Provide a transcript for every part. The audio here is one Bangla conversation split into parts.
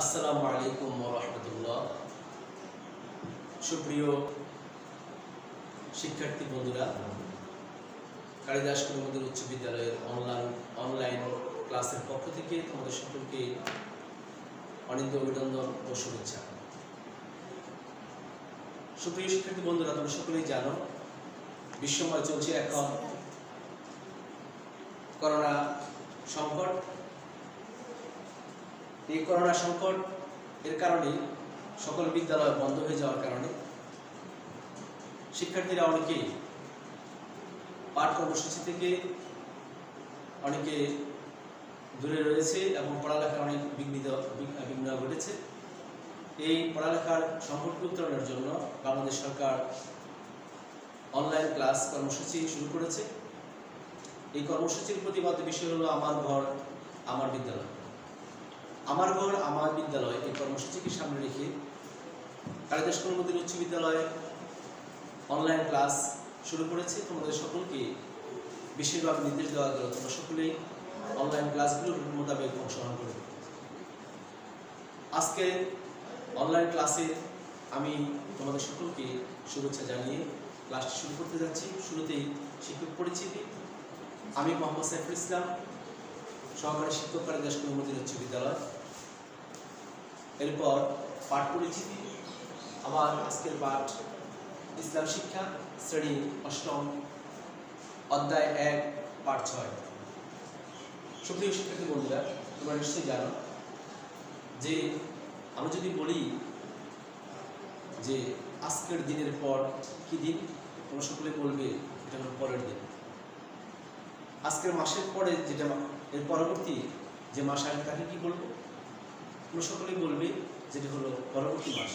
আসসালামু আলাইকুম ওয়া রাহমাতুল্লাহ। সুপ্রিয় শিক্ষার্থী বন্ধুরা, কালিদাস কুলমন্দির উচ্চ বিদ্যালয়ের অনলাইন ক্লাসের পক্ষ থেকে তোমাদের সকলকে অনিন্দ অভিনন্দন ও শুভেচ্ছা। সুপ্রিয় শিক্ষার্থী বন্ধুরা, তোমরা সকলেই জানো বিশ্বময় চলছে এখন করোনা সংকট। এই করোনা সংকট এর কারণে সকল বিদ্যালয় বন্ধ হয়ে যাওয়ার কারণে শিক্ষার্থীরা অনেকেই পাঠ কর্মসূচি থেকে অনেকে দূরে রয়েছে এবং পড়ালেখার অনেক বিঘ্ন ঘটেছে। এই পড়ালেখার সংকটকে উত্তরণের জন্য বাংলাদেশ সরকার অনলাইন ক্লাস কর্মসূচি শুরু করেছে। এই কর্মসূচির প্রতিবাদ বিষয় হলো আমার ঘর আমার বিদ্যালয়। আমার ঘর আমার বিদ্যালয় এই কর্মসূচিকে সামনে রেখে কালিদাস কুলমন্দির উচ্চ বিদ্যালয়ে অনলাইন ক্লাস শুরু করেছে। তোমাদের সকলকে বেশিরভাগ নির্দেশ দেওয়া গেল তোমরা সকলেই অনলাইন ক্লাসগুলোর মোতাবেক অংশগ্রহণ করবে। আজকে অনলাইন ক্লাসে আমি তোমাদের সকলকে শুভেচ্ছা জানিয়ে ক্লাসটি শুরু করতে যাচ্ছি। শুরুতেই শিক্ষক পরিচিতি। আমি মোহাম্মদ সাইফুল ইসলাম, সহকারী শিক্ষক, কালিদাস কুলমন্দির উচ্চ বিদ্যালয়। এরপর পাঠ পরিচিতি। আমার আজকের পাঠ ইসলাম শিক্ষা, শ্রেণী অষ্টম, অধ্যায় 1, পাঠ 6। সুপ্রিয় শিক্ষার্থী বন্ধুরা, তোমরা নিশ্চয়ই জানো যে আমরা যদি বলি যে আজকের দিনের পর কি দিন, তোমরা সকলে বলবে এটা হলো পরের দিন। আজকের মাসের পরে যেটা এর পরবর্তী যে মাস আসবে তাকে কি বলবো? তোমরা সকলেই বলবে যেটা হলো পরবর্তী মাস।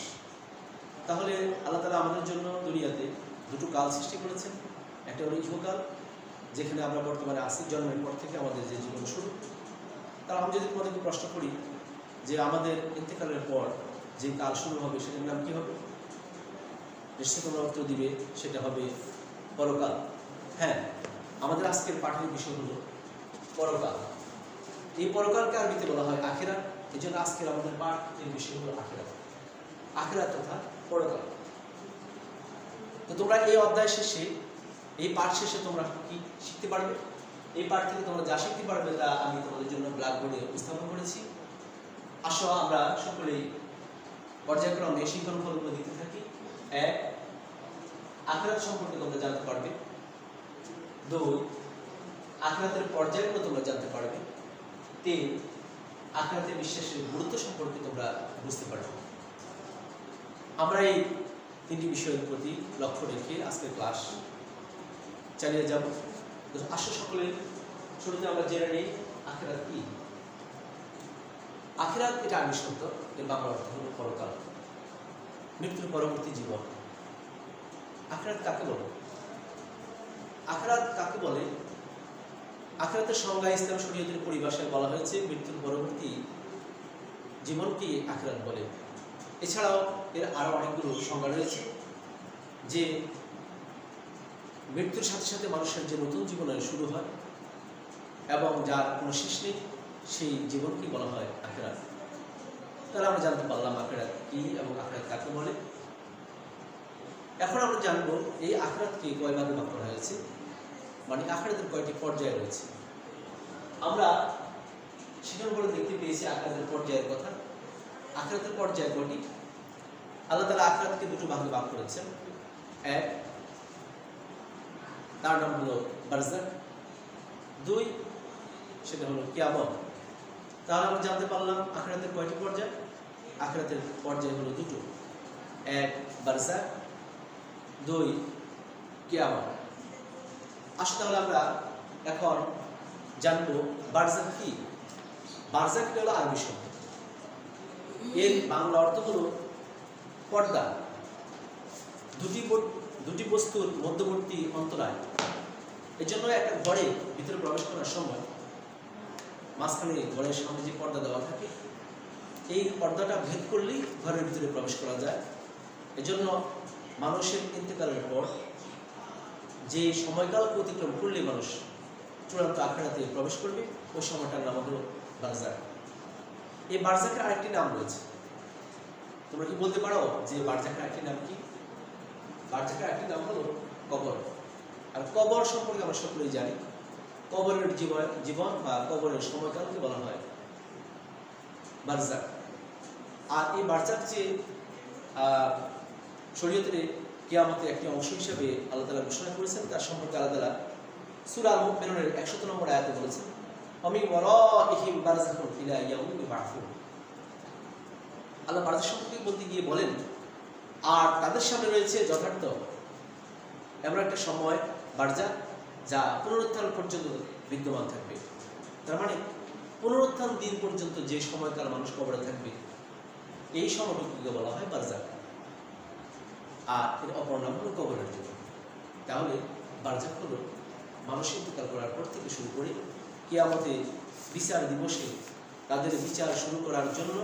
তাহলে আল্লাহ তাআলা আমাদের জন্য দুনিয়াতে দুটো কাল সৃষ্টি করেছেন। একটা হলো ইহকাল, যেখানে আমরা বর্তমানে আছি, জন্মের পর থেকে আমাদের যে জীবন শুরু। তাহলে আমি যদি তোমাদেরকে প্রশ্ন করি যে আমাদের ইন্তেকালের পর যে কাল শুরু হবে সেটার নাম কি হবে? নিশ্চয়ই তোমরা উত্তর দিবে সেটা হবে পরকাল। হ্যাঁ, আমাদের আজকের পাঠের বিষয় হলো পরকাল। এই পরকালকে আরবিতে বলা হয় আখিরাত। এই জন্য আজকের আমাদের পাঠের বিষয় হলো আখিরাত। আখিরাত তথা পরকাল। তো তোমরা এই অধ্যায় শেষে, এই পাঠ শেষে তোমরা কি শিখতে পারবে? এই পাঠ থেকে তোমরা যা শিখতে পারবে তা আমি তোমাদের জন্য ব্ল্যাকবোর্ডে উপস্থাপন করেছি। আসো আমরা সকলেই পর্যায়ক্রমে শিক্ষণফলগুলো দিতে থাকি। 1, আখিরাত সম্পর্কে তোমরা জানতে পারবে। 2, আখিরাতের পর্যায়গুলো তোমরা জানতে পারবে। 3, আখিরাতের বিশ্বাসের গুরুত্ব সম্পর্কে তোমরা বুঝতে পারবে। আমরা এই 3টি বিষয়ের প্রতি লক্ষ্য রেখে আজকের ক্লাস চালিয়ে যাব। আসো সকলে শুরুতে আমরা জেনে নিই আখিরাত কি। আখিরাত এটা আরবি শব্দ, এর বাংলা অর্থ হলো পরকাল, মৃত্যুর পরবর্তী জীবন। আখিরাত কাকে বলে? আখিরাত কাকে বলে? আখিরাতের সংজ্ঞা ইসলাম শরীয়তের পরিভাষায় বলা হয়েছে মৃত্যুর পরবর্তী জীবনকে আখিরাত বলে। এছাড়াও এর আরও অনেকগুলো সংজ্ঞা রয়েছে, যে মৃত্যুর সাথে সাথে মানুষের যে নতুন জীবনের শুরু হয় এবং যার কোনো শেষ নেই, সেই জীবনকেই বলা হয় আখিরাত। তাহলে আমরা জানতে পারলাম আখিরাত কি এবং আখিরাত কাকে বলে। এখন আমরা জানবো এই আখিরাতকে কয় ভাগে ভাগ করা হয়েছে, মানে আখিরাতের কয়টি পর্যায় রয়েছে। আমরা সেখানে বলে দেখতে পেয়েছি আখিরাতের পর্যায়ের কথা। আখিরাতের পর্যায় কয়টি? আল্লাহ তাআলা আখিরাতকে দুটো ভাগে ভাগ করেছেন। 1, তার নাম হলো বারজাখ। 2, সেটা হলো কিয়ামত। তাহলে আমরা জানতে পারলাম আখিরাতের কয়টি পর্যায়? আখিরাতের পর্যায় হলো দুটো, 1 বারজাখ, 2 কিয়ামত। আসলে তাহলে আমরা এখন জানবো বারজাখ কি। বারজাখ হলো আরবি শব্দ, এর বাংলা অর্থ হলো পর্দা, দুটি বস্তুর মধ্যবর্তী অন্তরায়। এর জন্য একটা ঘরের ভিতরে প্রবেশ করার সময় মাঝখানে ঘরের সামনে যে পর্দা দেওয়া থাকে, এই পর্দাটা ভেদ করলেই ঘরের ভিতরে প্রবেশ করা যায়। এজন্য মানুষের ইন্তেকালের পর যে সময়কালকে অতিক্রম করলে মানুষ চূড়ান্ত আখিরাতে প্রবেশ করবে, ওই সময়টার নাম হলো বারজাখ। এই বারজাখের আরেকটি নাম রয়েছে। তোমরা কি বলতে পারো যে বারজাখের আরেকটি নাম কি? বারজাখের আরেকটি নাম হলো কবর। আর কবর সম্পর্কে আমরা সকলেই জানি, কবরের জীবন বা কবরের সময়কালকে বলা হয় বারজাখ। আর এই বারজাখ যে শরীয়তের কিয়ামতের একটি অংশ হিসেবে আল্লাহ তাআলা ঘোষণা করেছেন, তার সম্পর্কে আল্লাহ তাআলা সূরা আল মুমিনুনের 100 নম্বর আয়াতে বলেছেন, ওয়া ওয়ারাইহিম বারযাখুন ইলা ইয়াউমি ইউবআসুন। আল্লাহ বারজাখ সম্পর্কে বলতে গিয়ে বলেন, আর তাদের সামনে রয়েছে যথার্থ এমন একটা সময় বারজাখ যা পুনরুত্থান পর্যন্ত বিদ্যমান থাকবে। তার মানে পুনরুত্থান দিন পর্যন্ত যে সময়কাল মানুষ কবরে থাকবে, এই সময়টুকুকে বলা হয় বারজাখ। আর এর অপর নাম হলো কবরের যুগ। তাহলে বারজাখ হলো মানুষ ইন্তেকাল করার পর থেকে শুরু করে কিয়ামতে বিচার দিবসে তাদের বিচার শুরু করার জন্য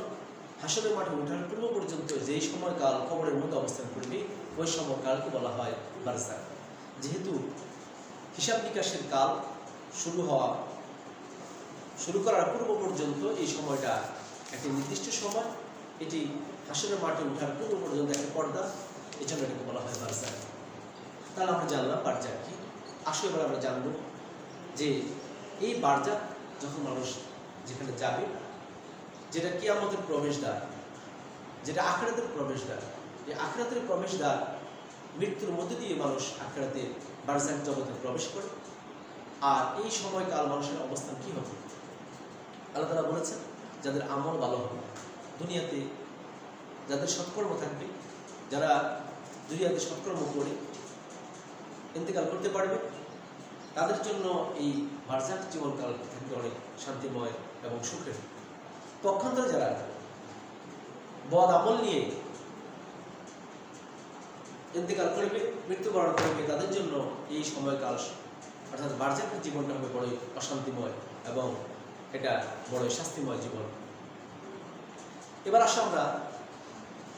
হাসরের মাঠে ওঠার পূর্ব পর্যন্ত যেই সময়কাল কবরের মধ্যে অবস্থান করবে, ওই সময়কালকে বলা হয় বারজাখ। যেহেতু হিসাব নিকাশের কাল শুরু করার পূর্ব পর্যন্ত এই সময়টা একটি নির্দিষ্ট সময়, এটি হাসরের মাঠে ওঠার পূর্ব পর্যন্ত একটা পর্দা, এই জন্য এটাকে বলা হয় বারজাখ। তাহলে আমরা জানলাম বারজাখ কি। আসলে এবার আমরা জানবো যে এই বারজাখ যখন মানুষ যেখানে যাবে, যেটা কিয়ামতের প্রবেশদ্বার, যেটা আখিরাতের প্রবেশদ্বার, এই আখিরাতের প্রবেশদ্বার মৃত্যুর মধ্যে দিয়ে মানুষ আখিরাতে বারজাখ জগতে প্রবেশ করে। আর এই সময়কাল মানুষের অবস্থান কি হবে? আল্লাহ তাআলা বলেছেন, যাদের আমল ভালো হবে, দুনিয়াতে যাদের সৎকর্ম থাকবে, যারা দুনিয়াতে সৎকর্ম করে ইন্তেকাল করতে পারবে, তাদের জন্য এই বারজাখ জীবনকাল থাকবে অনেক শান্তিময় এবং সুখের। পক্ষান্তরে যারা বদ আমল নিয়ে ইন্তেকাল করবে, মৃত্যুবরণ করবে, তাদের জন্য এই সময়কাল অর্থাৎ বারজাখের জীবনটা হবে বড়ই অশান্তিময় এবং এটা বড়ই শাস্তিময় জীবন। এবার আসো আমরা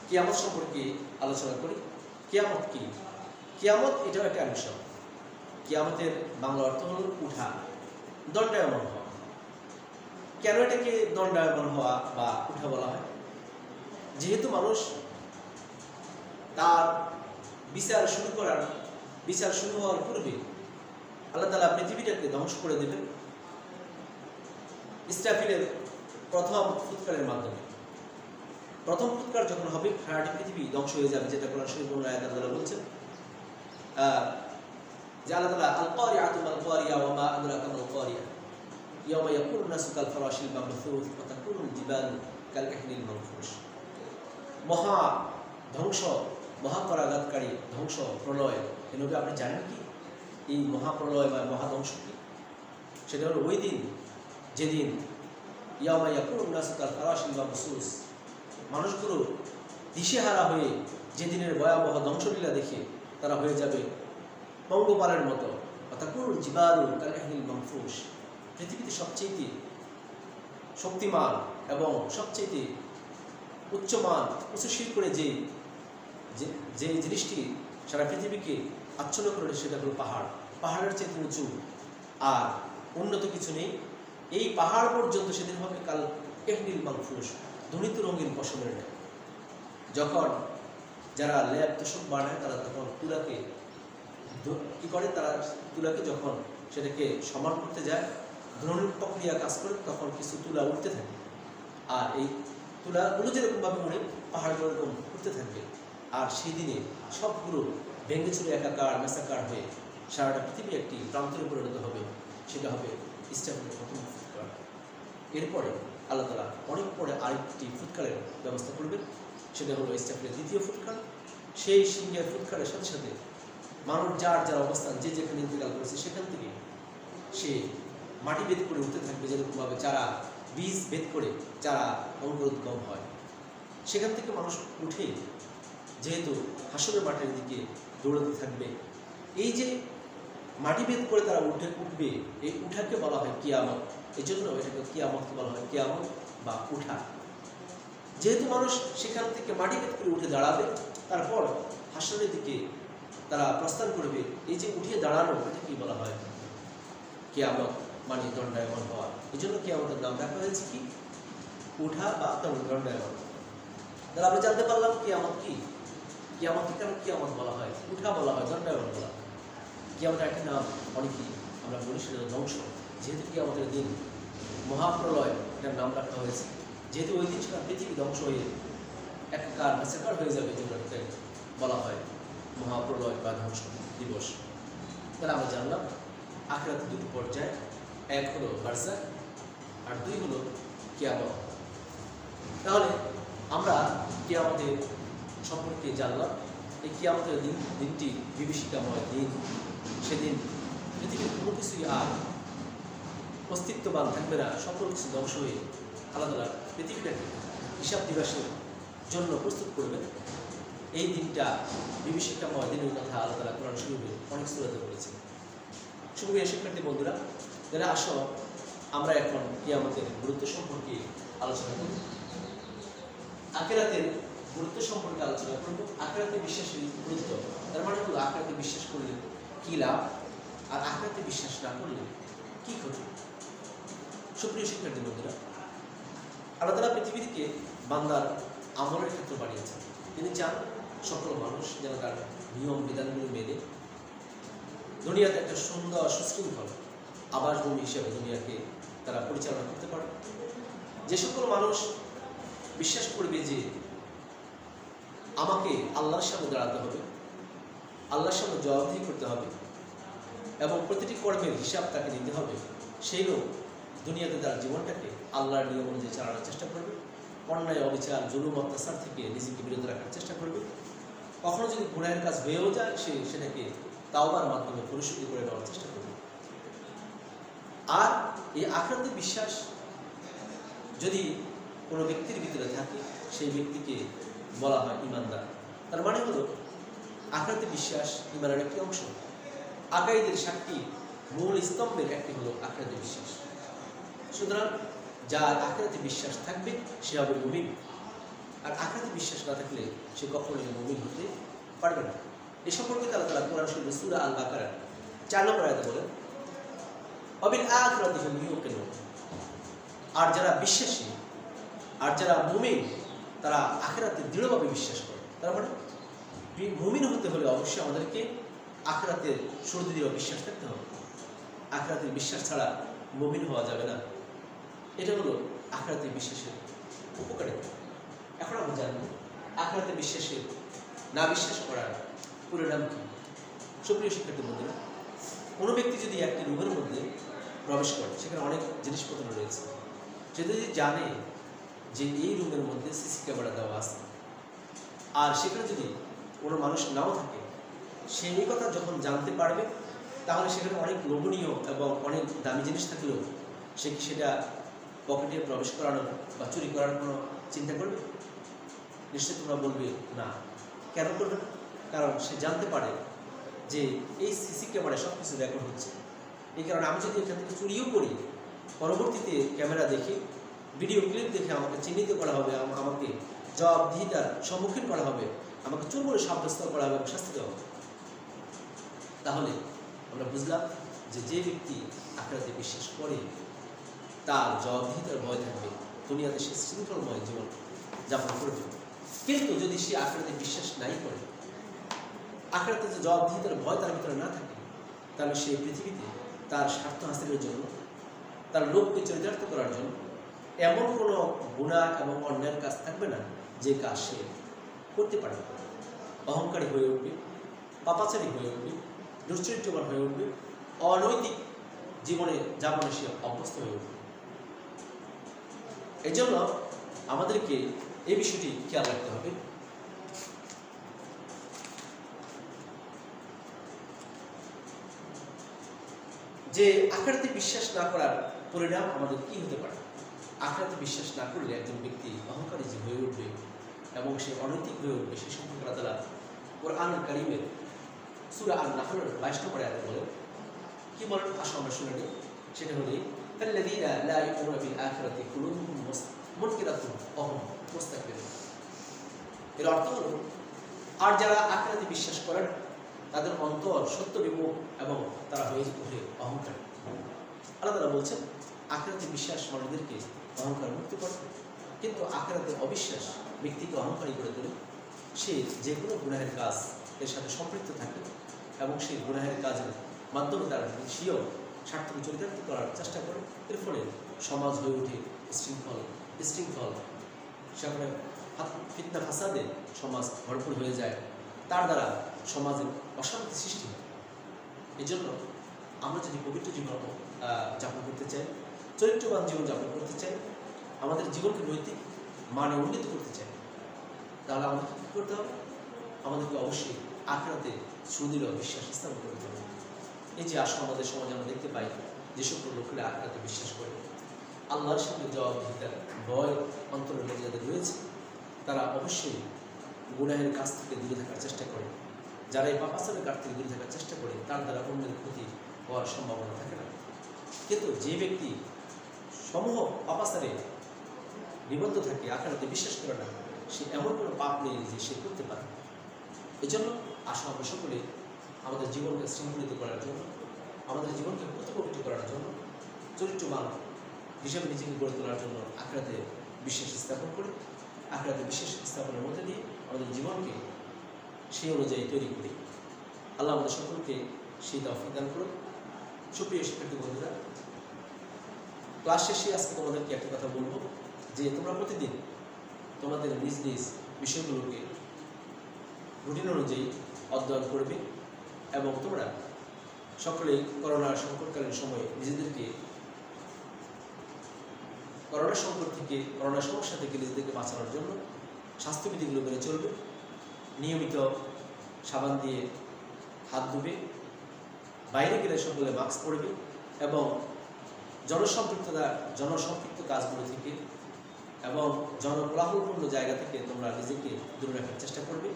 কিয়ামত সম্পর্কে আলোচনা করি। কিয়ামত কি? কিয়ামত এটাও একটা বিষয়। কিয়ামতের বাংলা অর্থ হল উঠা, দণ্ডায়মান হওয়া। কেন এটাকে দণ্ডায়মান হওয়া বা উঠা বলা হয়? যেহেতু মানুষ তার বিচার শুরু হওয়ার পূর্বে আল্লাহ তাআলা পৃথিবীটাকে ধ্বংস করে দেবেন ইসরাফিলের প্রথম ফুৎকারের মাধ্যমে। প্রথম ফুৎকার যখন হবে, সারাটি পৃথিবী ধ্বংস হয়ে যাবে, যেটা কোরআন শরীফ আয়াতে আল্লাহ বলছেন যে আল্লাহ তাআলা আল কারিআতু মাল কারিয়া ওয়া মা আদরাকা মাল কারিয়া ইয়াওমা ইয়াকুনুন নাসু কাল ফারাশিল মাবথুস ওয়া তাকুনুল জিবালু কাল কাহলিল মানফুশ। মহা ধ্বংস, মহাকরাঘাতকারী ধ্বংস, প্রলয়। এই নবী আপনি জানেন কি এই মহাপ্রলয় বা মহাধ্বংস কি? সেটা হলো ওই দিন যেদিন ইয়াওমা ইয়াকুনুন নাসু কাল ফারাশিল মাবথুস, মানুষগুলো দিশেহারা হয়ে যেদিনের ভয়াবহ ধ্বংসলীলা দেখে তারা হয়ে যাবে পঙ্গপালের মতো। তাকুনুল জিবালু কাল কাহলিল মানফুশ। পৃথিবীতে সবচেয়ে শক্তিমান এবং সবচেয়ে উচ্চমান উচ্চশীল করে যে জিনিসটি সারা পৃথিবীকে আচ্ছন্ন করে, সেটা হলো পাহাড়। পাহাড়ের চেয়ে উঁচু আর উন্নত কিছু নেই। এই পাহাড় পর্যন্ত সেদিন হবে কাল কাহলিল মানফুশ, ধ্বনিত রঙিন পশমের ন্যায়। যখন যারা ল্যাব তোষক বানায়, তারা তখন তুলাকে কি করে, তারা তুলাকে যখন সেটাকে সমান করতে যায়, ধ্বনির প্রক্রিয়া কাজ করে, তখন কিছু তুলা উঠতে থাকে। আর এই তুলাগুলো যেরকমভাবে উড়ে, পাহাড়গুলো এরকম উঠতে থাকবে। আর সেই দিনে সবগুলো ভেঙে চুরে একাকার মেসাকার হয়ে সারাটা পৃথিবী একটি প্রান্তরে পরিণত হবে। সেটা হবে ইসরাফিলের প্রথম ফুৎকার। এরপরে আল্লাহ তাআলা অনেক পরে আরেকটি ফুৎকারের ব্যবস্থা করবেন, সেটা হলো ইসরাফিলের দ্বিতীয় ফুৎকার। সেই সিংহের ফুৎকারের সাথে সাথে মানুষ যার অবস্থান, যে যেখানে ইন্তেকাল করেছে, সেখান থেকে সে মাটি ভেদ করে উঠতে থাকবে। যেরকমভাবে চারা বীজ ভেদ করে চারা অঙ্কুরোদ্গম হয়, সেখান থেকে মানুষ উঠে যেহেতু হাসরের মাঠের দিকে দৌড়াতে থাকবে। এই যে মাটি ভেদ করে তারা উঠবে, এই উঠাকে বলা হয় কিয়ামত। এই জন্য এটাকে কিয়ামতকে বলা হয় কিয়ামত বা উঠা। যেহেতু মানুষ সেখান থেকে মাটি ভেদ করে উঠে দাঁড়াবে, তারপর হাসরের দিকে তারা প্রস্থান করবে। এই যে উঠিয়ে দাঁড়ানো, এটাকে বলা হয় কিয়ামত, মানে দণ্ডায়মান হওয়া। এই জন্য কিয়ামতের নাম রাখা হয়েছে কি উঠা বা দণ্ডায়মান। তাহলে আমরা জানতে পারলাম কিয়ামত কি, কিয়ামতকে কেন কিয়ামত বলা হয়, উঠা বলা হয়, দণ্ডায়মান বলা হয়। কিয়ামতের একটি নাম অনেকেই আমরা বলি সেটা ধ্বংস। যেহেতু কিয়ামতের দিন মহাপ্রলয় এটার নাম রাখা হয়েছে, যেহেতু ওই দিন সেটা পৃথিবী ধ্বংস হয়ে একাকার মেসাকার হয়ে যাবে, যেটাকে বলা হয় মহাপ্রলয় বা ধ্বংস দিবস। তাহলে আমরা জানলাম আখিরাতে দুটি পর্যায়, এক হলো বারজাখ আর দুই হলো কিয়ামত। তাহলে আমরা কিয়ামতের সম্পর্কে জানলাম। এই কিয়ামতের দিনটি বিভীষিকাময় দিন। সেদিন পৃথিবীর কোনো কিছুই আর অস্তিত্ববান থাকবে না, সকল কিছু ধ্বংস হয়ে আল্লাহ তাআলা পৃথিবীটাকে হিসাব দিবসের জন্য প্রস্তুত করবেন। এই দিনটা বিভীষিকাময় দিনের কথা আল্লাহ তাআলা কোরআন শরীফে অনেক সূরাতে বলেছেন। সুপ্রিয় শিক্ষার্থী বন্ধুরা, যারা আসো আমরা এখন কিয়ামতের গুরুত্ব সম্পর্কে আলোচনা করব। আখিরাতের গুরুত্ব সম্পর্কে আলোচনা করব। আখিরাতে বিশ্বাসের গুরুত্ব, তার মানে হলো আখিরাতে বিশ্বাস করলে কি লাভ আর আখিরাতে বিশ্বাস না করলে কি ক্ষতি। সুপ্রিয় শিক্ষার্থী বন্ধুরা, আল্লাহ তাআলা পৃথিবীকে বান্দার আমলের ক্ষেত্র বানিয়েছেন। তিনি চান সকল মানুষ যেন তার নিয়ম বিধানগুলি মেনে দুনিয়াতে একটা সুন্দর সুশৃঙ্খল আবাসভূমি হিসেবে দুনিয়াকে তারা পরিচালনা করতে পারে। যে সকল মানুষ বিশ্বাস করবে যে আমাকে আল্লাহর সামনে দাঁড়াতে হবে, আল্লাহর সামনে জবাবদিহি করতে হবে এবং প্রতিটি কর্মের হিসাব তাকে নিতে হবে, সেই লোক দুনিয়াতে তার জীবনটাকে আল্লাহর নিয়ম অনুযায়ী চালানোর চেষ্টা করবে, অন্যায় অবিচার জুলুম অত্যাচার থেকে নিজেকে বিরত রাখার চেষ্টা করবে। কখনো যদি গুনাহের কাজ হয়েও যায় সে সেটাকে তাওবার মাধ্যমে পরিশুদ্ধি করে নেওয়ার চেষ্টা করবে। আর এই আখিরাতে বিশ্বাস যদি কোনো ব্যক্তির ভিতরে থাকে সেই ব্যক্তিকে বলা হয় ঈমানদার। তার মানে হলো আখিরাতে বিশ্বাস ঈমানের একটি অংশ। আকাইদের সাতটি মূল স্তম্ভের একটি হলো আখিরাতে বিশ্বাস। সুতরাং যার আখিরাতে বিশ্বাস থাকবে সে হবে মুমিন, আর আখিরাতে বিশ্বাস না থাকলে সে কখনোই মুমিন হতে পারবে না। এ সম্পর্কে আল্লাহ তাআলা কোরআন শরীফে সূরা আল বাকারার 4 নম্বর আয়াতে বলেন, ওয়াবিল আখিরাতি হুম ইউকিনুন। আর যারা বিশ্বাসী আর যারা মুমিন তারা আখিরাতে দৃঢ়ভাবে বিশ্বাস করে। তার মানে মুমিন হতে হলে অবশ্যই আমাদেরকে আখিরাতের সুদৃঢ় বিশ্বাস থাকতে হবে। আখিরাতের বিশ্বাস ছাড়া মুমিন হওয়া যাবে না। এটা হলো আখিরাতের বিশ্বাসের উপকারিতা। এখন আমরা জানব আখিরাতে বিশ্বাসের না বিশ্বাস করার পরিণাম কি। সুপ্রিয় শিক্ষার্থী বন্ধুরা, কোনো ব্যক্তি যদি একটি রুমের মধ্যে প্রবেশ করে, সেখানে অনেক জিনিসপত্র রয়েছে, সে যদি জানে যে এই রুমের মধ্যে সিসি ক্যামেরা দেওয়া আছে আর সেখানে যদি কোনো মানুষ নাও থাকে, সে এই কথা যখন জানতে পারবে তাহলে সেখানে অনেক লোভনীয় এবং অনেক দামি জিনিস থাকলেও সে কি সেটা পকেটে প্রবেশ করানোর বা চুরি করার কোনো চিন্তা করবে? নিশ্চয়ই তোমরা বলবে না। কেন করবে না? কারণ সে জানতে পারে যে এই সিসি ক্যামেরায় সব কিছু রেকর্ড হচ্ছে। এই কারণে আমি যদি এখান থেকে চুরিও করি, পরবর্তীতে ক্যামেরা দেখে ভিডিও ক্লিপ দেখে আমাকে চিহ্নিত করা হবে, আমাকে জবাবদিহিতার সম্মুখীন করা হবে, আমাকে চোর বলে সাব্যস্ত করা হবে এবং শাস্তি দেওয়া হবে। তাহলে আমরা বুঝলাম যে যে ব্যক্তি আখিরাতে বিশ্বাস করে তার জবাবদিহিতার ভয় থাকবে, দুনিয়াতে সে শৃঙ্খলময় জীবন যাপন করবে। কিন্তু যদি সে আখিরাতে বিশ্বাস নাই করে, আখিরাতে যে জবাবদিহিতার ভয় তার ভিতরে না থাকে, তাহলে সে পৃথিবীতে তার স্বার্থ হাসিলের জন্য, তার লোককে চরিতার্থ করার জন্য এমন কোনো গুনাহ এবং অন্যায়ের কাজ থাকবে না যে কাজ সে করতে পারে। অহংকারী হয়ে উঠবে, পাপাচারী হয়ে উঠবে, দুশ্চরিত্রবান হয়ে উঠবে, অনৈতিক জীবনে যাপনে সে অভ্যস্ত হয়ে উঠবে। এই জন্য আমাদেরকে এই বিষয়টি খেয়াল রাখতে হবে যে আখিরাতে বিশ্বাস না করার পরিণাম আমাদের কি হতে পারে। আখিরাতে বিশ্বাস না করলে একজন ব্যক্তি অহংকারী জীব হয়ে উঠবে এবং সে অনৈতিক হয়ে উঠবে। সে সম্পর্কে আল্লাহ তাআলা কোরআনুল কারীমের সূরা আন-নাহলের 22 নম্বর আয়াতে বলেন, কি বলেন আসো আমরা শুনে নিই। সেটা হলো আল্লাযীনা লা ইউমিনুনা বিল আখিরাতি কুলুবুহুম মুনকিরাতুন ওয়া হুম মুস্তাকবিরুন। এর অর্থ হলো আর যারা আখিরাতে বিশ্বাস করেন তাদের অন্তর সত্য বিমুখ এবং তারা হয়ে ওঠে অহংকারী। আল্লাহ তাআলা বলছেন আখিরাতে বিশ্বাস মানুষদেরকে অহংকার মুক্ত করে। কিন্তু আখিরাতে অবিশ্বাস ব্যক্তিকে অহংকারী করে তোলে। সে যে কোনো গুনাহের কাজ এর সাথে সম্পৃক্ত থাকে এবং সেই গুনাহের কাজের মাধ্যমে তারা সেও স্বার্থকে চরিতার্থ করার চেষ্টা করে। এর ফলে সমাজ হয়ে ওঠে শৃঙ্খল সেখানে ফিতনা ফাসাদে সমাজ ভরপুর হয়ে যায়, তার দ্বারা সমাজের অশান্তি সৃষ্টি হয়। এই জন্য আমরা যদি পবিত্র জীবন যাপন করতে চাই, চরিত্রবান জীবন যাপন করতে চাই, আমাদের জীবনকে নৈতিক মানে উন্নীত করতে চাই, তাহলে আমাদেরকে কী করতে হবে? আমাদেরকে অবশ্যই আখিরাতে সুদৃঢ় বিশ্বাস স্থাপন করতে হবে। এই যে আসলে আমাদের সমাজে আমরা দেখতে পাই যে সকল লোকেরা আখিরাতে বিশ্বাস করে, আল্লাহর সামনে জবাবদিহিতার ভয় অন্তরের মধ্যে যাদের রয়েছে, তারা অবশ্যই গুনাহের কাছ থেকে দূরে থাকার চেষ্টা করে। যারা এই পাপাচারের কাছ থেকে দূরে থাকার চেষ্টা করে, তার দ্বারা অন্যের ক্ষতি হওয়ার সম্ভাবনা থাকে না। কিন্তু যে ব্যক্তি সমূহ পাপাচারে নিবদ্ধ থাকে, আখিরাতে বিশ্বাস করে না, সে এমন কোনো পাপ নেই যে সে করতে পারে। এই জন্য আসলে আমরা সকলে আমাদের জীবনকে শৃঙ্খলিত করার জন্য, আমাদের জীবনকে প্রতিপবিত্র করার জন্য, চরিত্রবান হিসেবে নিজেকে গড়ে তোলার জন্য আখিরাতে বিশ্বাস স্থাপন করি। আখিরাতে বিশ্বাস স্থাপনের মধ্যে দিয়ে আমাদের জীবনকে সেই অনুযায়ী তৈরি করি। আল্লাহ আমাদের সকলকে সেই তৌফিক দান করুন। সুপ্রিয় শিক্ষার্থী বন্ধুরা, ক্লাস শেষে আজকে তোমাদেরকে একটা কথা বলবো যে তোমরা প্রতিদিন তোমাদের নিজ নিজ বিষয়গুলোকে রুটিন অনুযায়ী অধ্যয়ন করবে এবং তোমরা সকলেই করোনার সংকটকালীন সময়ে নিজেদেরকে করোনা সংকট থেকে, করোনা সমস্যা থেকে নিজেদেরকে বাঁচানোর জন্য স্বাস্থ্যবিধিগুলো মেনে চলবে। নিয়মিত সাবান দিয়ে হাত ধুবে, বাইরে গেলে সকলে মাস্ক পরবে এবং জনসম্পৃক্ত কাজগুলো থেকে এবং জনকোলাহলপূর্ণ জায়গা থেকে তোমরা নিজেকে দূরে রাখার চেষ্টা করবে।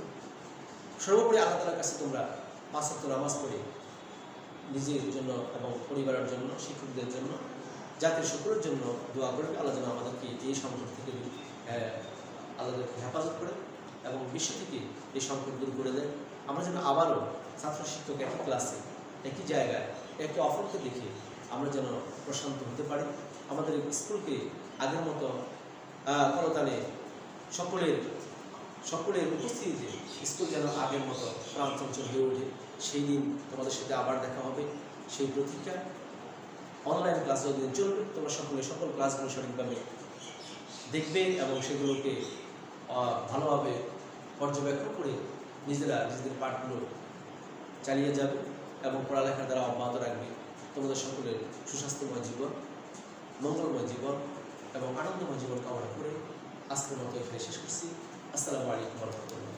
সর্বোপরি আল্লাহ তাআলার কাছে তোমরা 5 ওয়াক্ত নামাজ পড়ে নিজের জন্য এবং পরিবারের জন্য, শিক্ষকদের জন্য, জাতির সকলের জন্য দোয়া করবে। আল্লাহ যেন আমাদেরকে এই সংকট থেকে আল্লাহকে হেফাজত করে এবং বিশ্ব থেকে এই সংকট দূর করে দেয়। আমরা যেন আবারও ছাত্র শিক্ষক একই ক্লাসে, একই জায়গায়, একে অপরকে দেখে আমরা যেন প্রশান্ত হতে পারি। আমাদের স্কুলকে আগের মতো করতালে সকলের উপস্থিতিতে স্কুল যেন আগের মতো প্রাণচঞ্চল হয়ে ওঠে। সেই দিন তোমাদের সাথে আবার দেখা হবে, সেই প্রতীক্ষা। অনলাইন ক্লাস যতদিন চলবে, তোমরা সকল ক্লাসগুলো সঠিকভাবে দেখবে এবং সেগুলোকে ভালোভাবে পর্যবেক্ষণ করে নিজেদের পাঠগুলো চালিয়ে যাবে এবং পড়ালেখার দ্বারা অব্যাহত রাখবে। তোমাদের সকলের সুস্বাস্থ্যময় জীবন, মঙ্গলময় জীবন এবং আনন্দময় জীবন কামনা করে আজকের মতো এখানে শেষ করছি। আসসালামু আলাইকুম ওয়া রাহমাতুল্লাহ।